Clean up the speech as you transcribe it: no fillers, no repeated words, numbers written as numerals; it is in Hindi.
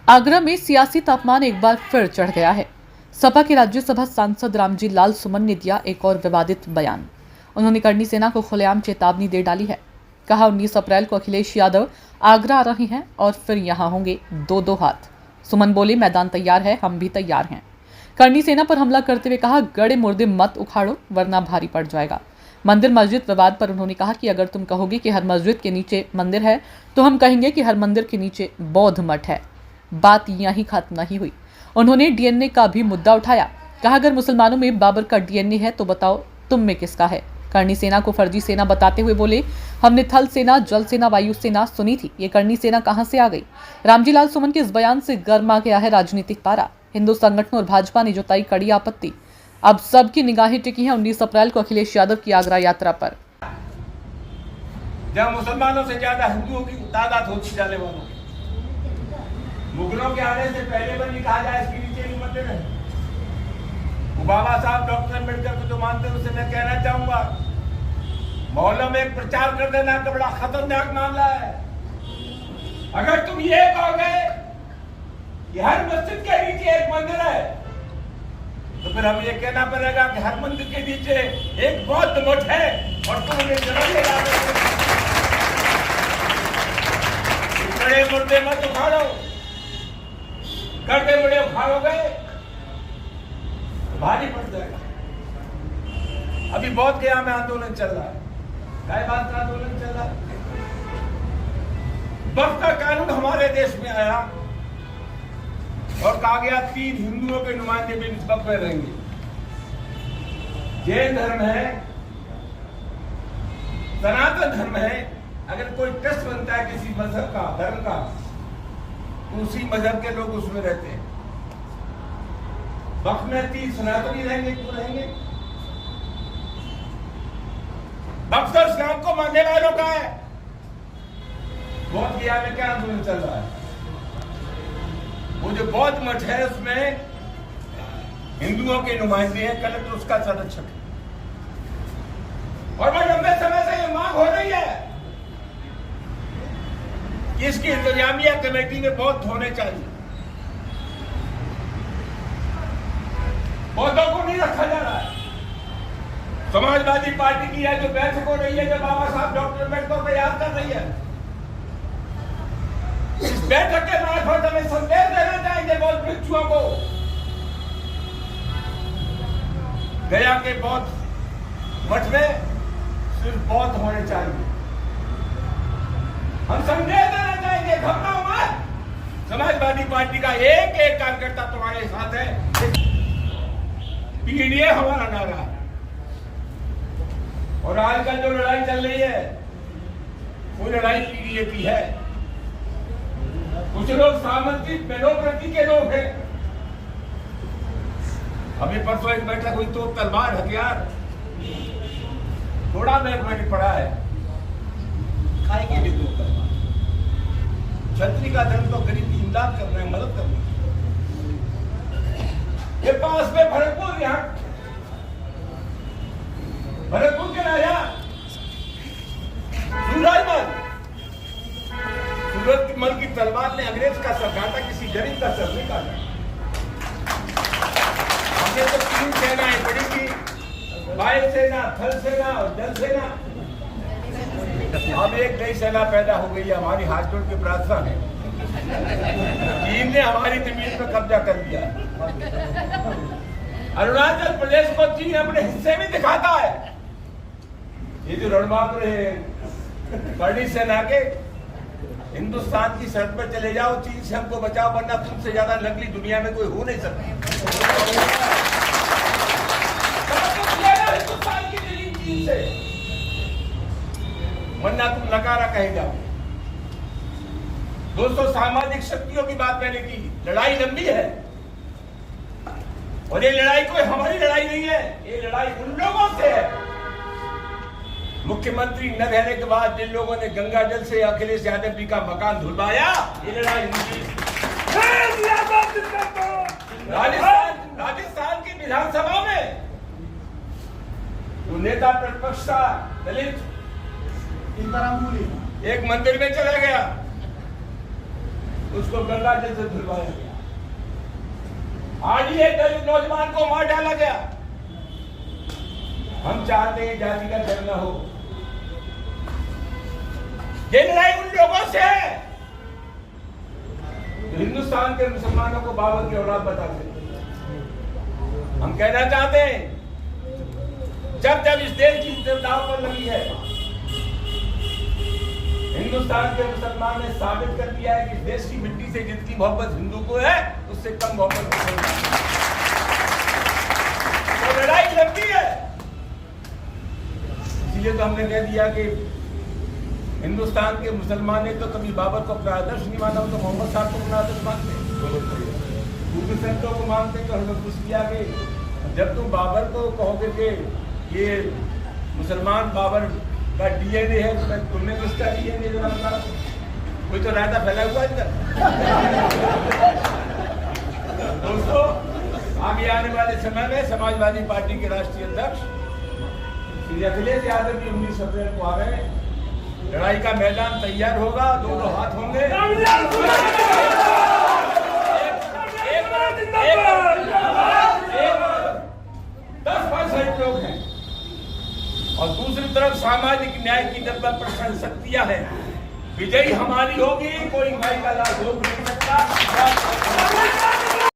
आगरा में सियासी तापमान एक बार फिर चढ़ गया है। सपा के राज्यसभा सांसद रामजी लाल सुमन ने दिया एक और विवादित बयान। उन्होंने करनी सेना को खुलेआम चेतावनी दे डाली है। कहा 19 अप्रैल को अखिलेश यादव आगरा आ रहे हैं और फिर यहां होंगे दो हाथ। सुमन बोले, मैदान तैयार है, हम भी तैयार हैं। करनी सेना पर हमला करते हुए कहा, गड़े मुर्दे मत उखाड़ो वरना भारी पड़ जाएगा। मंदिर मस्जिद विवाद पर उन्होंने कहा कि अगर तुम कहोगे कि हर मस्जिद के नीचे मंदिर है तो हम कहेंगे कि हर मंदिर के नीचे बौद्ध मठ है। बात यहीं खत्म नहीं हुई। उन्होंने डीएनए का भी मुद्दा उठाया। कहा, अगर मुसलमानों में बाबर का डीएनए है तो बताओ तुम में किसका है। करनी सेना को फर्जी सेना बताते हुए बोले, हमने थल सेना, जल सेना, वायु सेना सुनी थी, ये करनी सेना कहां से आ गई। रामजी लाल सुमन के इस बयान से गर्मा गया है राजनीतिक पारा। हिंदू संगठनों और भाजपा ने जताई कड़ी आपत्ति। अब सबकी निगाहें टिकी हैं 19 अप्रैल को अखिलेश यादव की आगरा यात्रा पर। जब मुसलमानों से ज्यादा हिंदुओं की तादाद होती जाने वालों की, मुगलों के आने से पहले बनी कहा जाए इसके नीचे भी मंदिर है। बाबा साहब डॉक्टर अम्बेडकर को जो मानते हैं उसे मैं कहना चाहूंगा, मोहल्लों में एक प्रचार कर देना का बड़ा खतरनाक मामला है। अगर तुम ये कहोगे कि हर मस्जिद के नीचे एक मंदिर है तो फिर हमें ये कहना पड़ेगा कि हर मंदिर के नीचे एक बौद्ध मठ है और तुम उन्हें बड़े मुर्दे मत उखाड़ो। करते बड़े उखाड़ोगे तो भारी पड़ जाएगा। अभी बहुत गया में आंदोलन चल रहा है। क्या बात का आंदोलन चल रहा है? वक्त का कानून हमारे देश में आया और कहा गया 3 हिंदुओं के नुमाइंदे भी इस वक्त में रहेंगे। जैन धर्म है, सनातन धर्म है। अगर कोई ट्रस्ट बनता है किसी मजहब का, धर्म का, तो उसी मजहब के लोग उसमें रहते हैं। वक्त में 3 सनातनी रहेंगे, क्यों रहेंगे? वक्त इस्लाम को मानने वालों का है। बौद्ध गया में क्या आंदोलन चल रहा है? वो जो बौद्ध मठ है उसमें हिंदुओं के नुमाइंदे हैं, कलेक्टर उसका संरक्षक है। और बड़े लंबे समय से ये मांग हो रही है कि इसकी इंतजामिया कमेटी में बौद्ध होने चाहिए। बौद्धों को नहीं रखा जा रहा है। समाजवादी पार्टी की है जो बैठक हो रही है, जो बाबा साहब डॉक्टर अम्बेडकर को याद कर रही है, इस बैठक के मार्फत हमें संदेश देना चाहिए बौद्ध भिक्षुओं को। गया के बौद्ध मठ में सिर्फ बौद्ध होने चाहिए। हम संदेश देना चाहेंगे, घबराओ मत। समाजवादी पार्टी का एक एक कार्यकर्ता तुम्हारे साथ है। पीडीए हमारा नारा है। और आजकल जो लड़ाई चल रही है वो लड़ाई पीडीए की है। कुछ लोग सामंती डेमोक्रेसी के लोग हैं। अभी परसों एक बैठक हुई तो तलवार, हथियार, थोड़ा बैग में पड़ा है, खाएंगे भी 2 तलवार। छतरी का धर्म तो गरीब की इमदाद करना है, मदद करना है। ये पास में भरतपुर, यहाँ भरतपुर के राजा सूरजमल की तलवार ने अंग्रेज का सर काटा, किसी गरीब का सर नहीं काटा। हमने तो 3 सेनाएं पड़ी थी, वायु सेना, थल सेना और जल सेना। अब एक नई सेना पैदा हो गई है। हमारी हाथ जोड़ के प्रार्थना है, चीन ने हमारी जमीन पर कब्जा कर लिया। अरुणाचल प्रदेश को चीन अपने हिस्से में दिखाता है। ये जो रणबांकुर है करनी सेना के, हिंदुस्तान की सड़क पर चले जाओ, चीन से हमको बचाओ, वरना तुमसे ज्यादा नकली दुनिया में कोई हो नहीं सकता। हिंदुस्तान की जमीन चीन से, वरना तुम नकारा कहे जाओ। दोस्तों, सामाजिक शक्तियों की बात मैंने की। लड़ाई लंबी है और ये लड़ाई कोई हमारी लड़ाई नहीं है, ये लड़ाई उन लोगों से है। मुख्यमंत्री न रहने के बाद जिन लोगों ने गंगा जल से अखिलेश यादव जी का मकान धुलवाया, ये लड़ाई उनकी। राजस्थान की विधानसभा में तो नेता प्रतिपक्ष था दलित, एक मंदिर में चला गया उसको गंगा जल से धुलवाया गया। आज ही एक दलित नौजवान को मार डाला गया। हम चाहते हैं जाति का जंग न हो। ये लड़ाई उन लोगों से है तो हिंदुस्तान के मुसलमानों को बाबर की औलाद बताते हैं। हम कहना चाहते हैं जब जब इस देश की दाव पर लगी है, हिंदुस्तान के मुसलमान ने साबित कर दिया है कि इस देश की मिट्टी से जितनी मोहब्बत हिंदू को है उससे कम मोहब्बत मुसलमान। तो लड़ाई लंबी है। इसलिए तो हमने कह दिया कि हिंदुस्तान के मुसलमान ने तो कभी बाबर को अपना आदर्श नहीं माना, तो मोहम्मद साहब को अपना आदर्श मानते, दूसरे संतों को मानते। तो हमें पूछ लिया कि जब तुम बाबर को कहोगे कि ये मुसलमान बाबर का डीएनए है तो तुमने किसका डीएनए जरा बता। कोई तो रायता फैला हुआ इधर। दोस्तों, आगे आने वाले समय में समाजवादी पार्टी के राष्ट्रीय अध्यक्ष श्री अखिलेश यादव भी 19 अप्रैल को आ रहे हैं। लड़ाई का मैदान तैयार होगा, दोनों हाथ होंगे। 10% लोग हैं और दूसरी तरफ सामाजिक न्याय की जब प्रश्न शक्तियां हैं। विजयी हमारी होगी, कोई माई का लाभ रोक नहीं सकता।